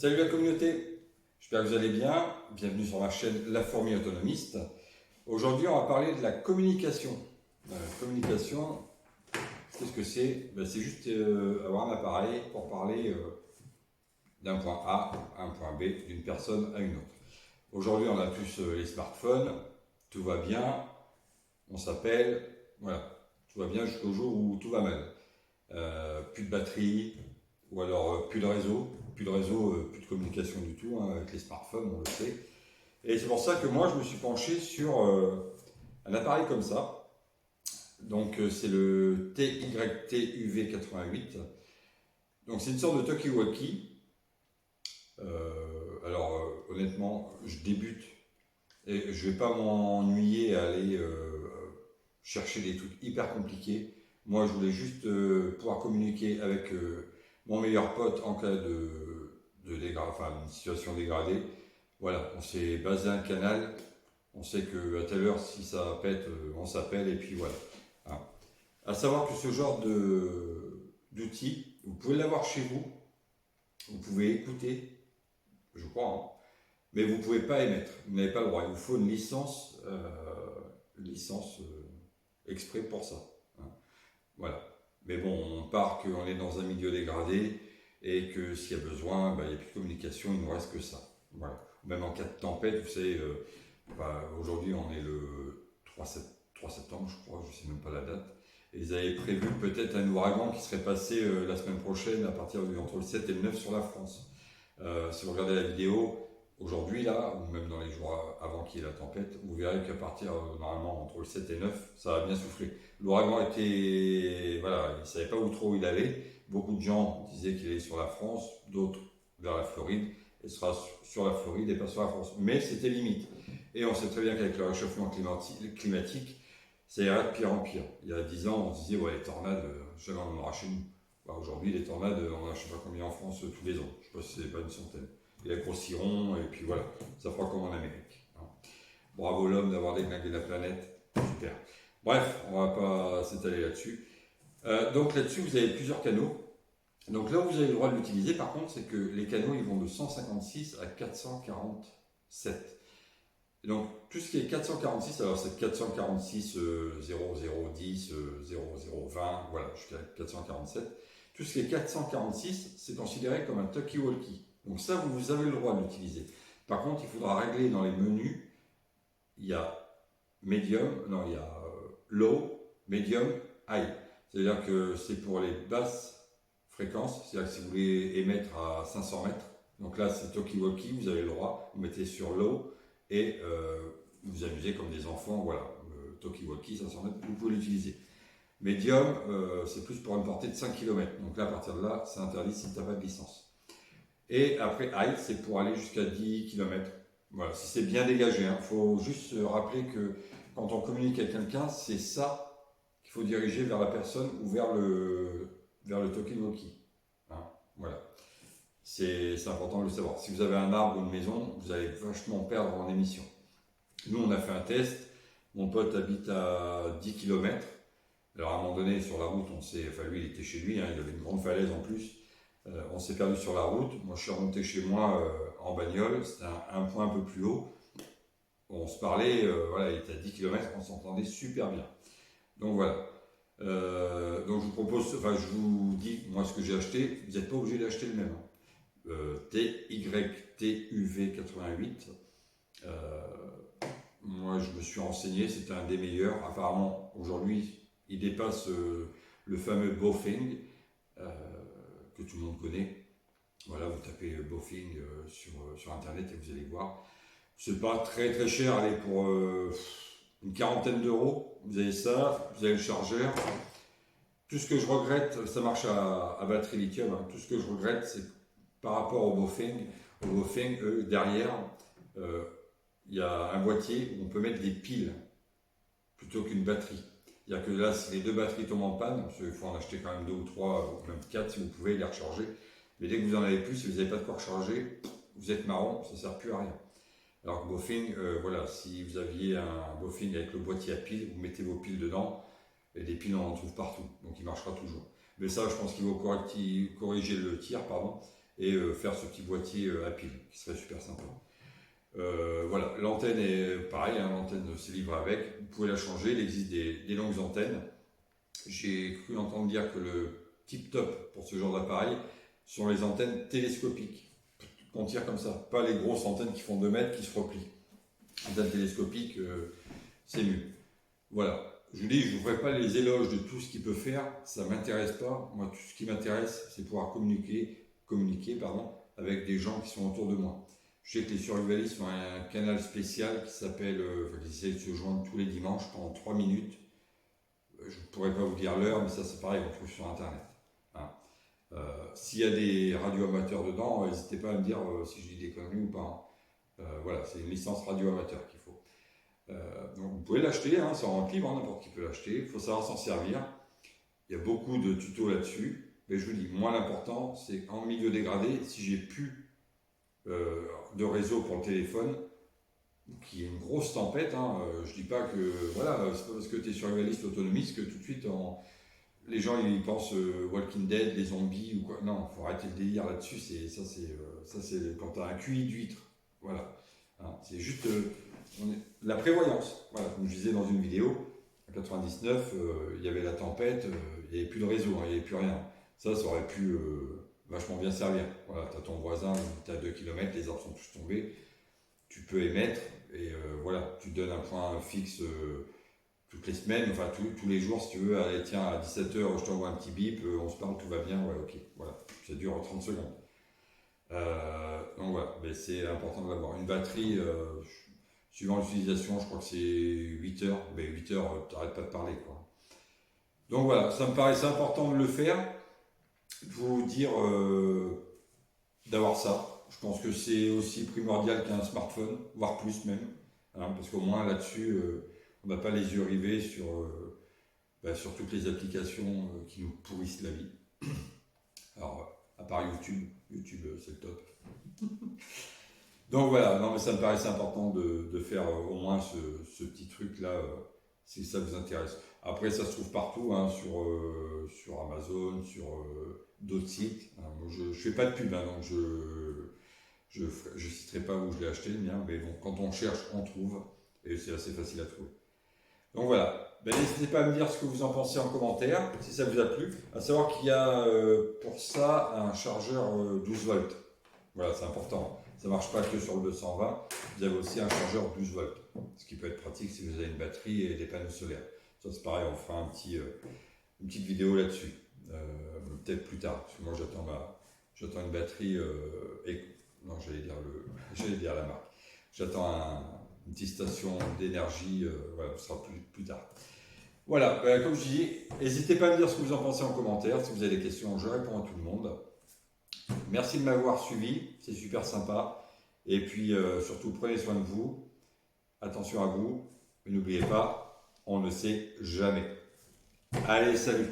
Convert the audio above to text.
Salut la communauté, j'espère que vous allez bien. Bienvenue sur ma chaîne La Fourmi Autonomiste. Aujourd'hui, on va parler de la communication. Communication, qu'est-ce que c'est? C'est juste avoir un appareil pour parler d'un point A à un point B, d'une personne à une autre. Aujourd'hui, on a tous les smartphones, tout va bien, on s'appelle, voilà, tout va bien jusqu'au jour où tout va mal. Plus de batterie, ou alors plus de réseau, plus de communication du tout, hein, avec les smartphones, on le sait. Et c'est pour ça que moi, je me suis penché sur un appareil comme ça. Donc, c'est le TYT-UV88. Donc, c'est une sorte de talkie-walkie. Honnêtement, je débute et je vais pas m'ennuyer à aller chercher des trucs hyper compliqués. Moi, je voulais juste pouvoir communiquer avec mon meilleur pote en cas de une situation dégradée. Voilà, on s'est basé un canal, on sait qu'à telle heure, si ça pète, on s'appelle et puis voilà. Hein. À savoir que ce genre d'outil, vous pouvez l'avoir chez vous, vous pouvez écouter, je crois, hein, mais vous ne pouvez pas émettre, vous n'avez pas le droit. Il vous faut une licence, exprès pour ça. Hein. Voilà. Mais bon, on part qu'on est dans un milieu dégradé et que s'il y a besoin, il n'y a plus de communication, il ne nous reste que ça. Voilà. Même en cas de tempête, vous savez, aujourd'hui on est le 3 septembre, je crois, je ne sais même pas la date. Et ils avaient prévu peut-être un ouragan qui serait passé la semaine prochaine à partir entre le 7 et le 9 sur la France. Si vous regardez la vidéo, aujourd'hui là, ou même dans les jours avant qu'il y ait la tempête, vous verrez qu'à partir normalement entre le 7 et 9, ça va bien souffler. L'ouragan était, voilà, il ne savait pas où trop il allait. Beaucoup de gens disaient qu'il allait sur la France, d'autres vers la Floride, et sera sur la Floride et pas sur la France. Mais c'était limite. Et on sait très bien qu'avec le réchauffement climatique, ça ira de pire en pire. Il y a 10 ans, on se disait, ouais, les tornades, jamais on en aura chez nous. Aujourd'hui, les tornades, on en a je ne sais pas combien en France tous les ans. Je ne sais pas si c'est pas une centaine. Et elles grossiront, et puis voilà, ça fera comme en Amérique. Hein. Bravo l'homme d'avoir déglingué la planète, super. Bref, on ne va pas s'étaler là-dessus. Donc là-dessus, vous avez plusieurs canaux. Donc là où vous avez le droit de l'utiliser, par contre, c'est que les canaux, ils vont de 156 à 447. Et donc, tout ce qui est 446, alors c'est 446 0010 0020, voilà, jusqu'à 447. Tout ce qui est 446, c'est considéré comme un talkie-walkie. Donc ça, vous avez le droit de l'utiliser. Par contre, il faudra régler dans les menus, il y a low, medium, high. C'est-à-dire que c'est pour les basses fréquences, c'est-à-dire que si vous voulez émettre à 500 mètres, donc là c'est talkie-walkie, vous avez le droit, vous mettez sur low et vous amusez comme des enfants, voilà, talkie-walkie, 500 mètres, vous pouvez l'utiliser. Medium, c'est plus pour une portée de 5 km, donc là à partir de là, c'est interdit si tu n'as pas de licence. Et après high, c'est pour aller jusqu'à 10 km. Voilà, si c'est bien dégagé, il faut juste se rappeler que quand on communique avec quelqu'un, c'est ça qu'il faut diriger vers la personne ou vers le talkie-walkie. Hein, voilà. C'est important de le savoir. Si vous avez un arbre ou une maison, vous allez vachement perdre en émission. Nous, on a fait un test. Mon pote habite à 10 km. Alors, à un moment donné, sur la route, lui, il était chez lui, hein, il avait une grande falaise en plus. On s'est perdu sur la route. Moi, je suis remonté chez moi en bagnole. C'était un point un peu plus haut. On se parlait, voilà, il était à 10 km, on s'entendait super bien. Donc voilà. Donc je vous dis, moi, ce que j'ai acheté, vous n'êtes pas obligé d'acheter le même. TYT-UV88. Moi, je me suis renseigné, c'était un des meilleurs. Apparemment, aujourd'hui, il dépasse le fameux Baofeng, que tout le monde connaît. Voilà, vous tapez Baofeng sur Internet et vous allez voir. C'est pas très très cher, allez, pour une quarantaine d'euros. Vous avez ça, vous avez le chargeur. Tout ce que je regrette, ça marche à batterie lithium, hein. Tout ce que je regrette, c'est par rapport au Baofeng, derrière, il y a un boîtier où on peut mettre des piles plutôt qu'une batterie. C'est-à-dire que là, si les deux batteries tombent en panne, il faut en acheter quand même 2 ou 3, ou même 4 si vous pouvez les recharger. Mais dès que vous en avez plus, si vous n'avez pas de quoi recharger, vous êtes marron, ça ne sert plus à rien. Alors que Baofeng, voilà, si vous aviez un Baofeng avec le boîtier à piles, vous mettez vos piles dedans, et des piles on en trouve partout, donc il marchera toujours. Mais ça, je pense qu'il faut corriger le tir, pardon. et faire ce petit boîtier à pile qui serait super sympa. Voilà, l'antenne est pareil, hein, l'antenne c'est livré avec, vous pouvez la changer, il existe des longues antennes. J'ai cru entendre dire que le tip top pour ce genre d'appareil sont les antennes télescopiques, qu'on tire comme ça, pas les grosses antennes qui font 2 mètres qui se replient. Antenne télescopique, c'est mieux. Voilà. Je vous dis, je ne vous ferai pas les éloges de tout ce qu'il peut faire, ça ne m'intéresse pas. Moi, tout ce qui m'intéresse, c'est pouvoir communiquer avec des gens qui sont autour de moi. Je sais que les survivalistes ont un canal spécial qui s'appelle, ils essayent de se joindre tous les dimanches pendant 3 minutes. Je ne pourrais pas vous dire l'heure, mais ça c'est pareil, on trouve sur Internet. Hein. S'il y a des radioamateurs dedans, n'hésitez pas à me dire si je dis des conneries ou pas. Voilà, c'est une licence radioamateur qu'il faut. Donc vous pouvez l'acheter, hein, c'est en vente libre, n'importe qui peut l'acheter. Il faut savoir s'en servir. Il y a beaucoup de tutos là-dessus. Mais je vous dis, moi l'important, c'est en milieu dégradé, si j'ai plus de réseau pour le téléphone, qu'il y ait une grosse tempête, hein, je dis pas que, voilà, c'est pas parce que tu es survivaliste autonomiste que tout de suite, les gens ils pensent Walking Dead, les zombies ou quoi. Non, il faut arrêter le délire là-dessus, c'est quand tu as un QI d'huître. Voilà. Hein, c'est juste la prévoyance. Voilà, comme je disais dans une vidéo, en 99, il y avait la tempête, il n'y avait plus de réseau, hein, il n'y avait plus rien. Ça aurait pu vachement bien servir. Voilà, tu as ton voisin, tu as 2 km, les arbres sont tous tombés, tu peux émettre et voilà, tu donnes un point fixe toutes les semaines, enfin tous les jours si tu veux. Allez, tiens, à 17h, je t'envoie un petit bip, on se parle, tout va bien, ouais, ok, voilà, ça dure 30 secondes. Donc voilà, mais c'est important d'avoir une batterie. Suivant l'utilisation, je crois que c'est 8 heures, mais 8 heures, tu n'arrêtes pas de parler, quoi. Donc voilà, ça me paraissait important de le faire, de vous dire d'avoir ça. Je pense que c'est aussi primordial qu'un smartphone, voire plus même, hein, parce qu'au moins là-dessus, on n'a pas les yeux rivés sur toutes les applications qui nous pourrissent la vie. Alors, à part YouTube, c'est le top. Donc voilà, non mais ça me paraissait important de faire au moins ce petit truc-là, si ça vous intéresse. Après, ça se trouve partout, hein, sur Amazon, sur d'autres sites. Hein. Moi, je ne fais pas de pub, hein, donc je citerai pas où je l'ai acheté, le mien, mais bon, quand on cherche, on trouve, et c'est assez facile à trouver. Donc voilà, n'hésitez pas à me dire ce que vous en pensez en commentaire, si ça vous a plu. À savoir qu'il y a pour ça un chargeur 12 volts. Voilà, c'est important. Ça ne marche pas que sur le 220, vous avez aussi un chargeur 12 volts, ce qui peut être pratique si vous avez une batterie et des panneaux solaires. Ça c'est pareil, on fera une petune vidéo là-dessus, peut-être plus tard, parce que moi j'attends une batterie, non j'allais dire la marque, j'attends une petite station d'énergie, voilà, ce sera plus tard. Voilà, comme je dis, n'hésitez pas à me dire ce que vous en pensez en commentaire, si vous avez des questions, je réponds à tout le monde. Merci de m'avoir suivi, c'est super sympa. Et puis surtout, prenez soin de vous. Attention à vous. Et n'oubliez pas, on ne sait jamais. Allez, salut!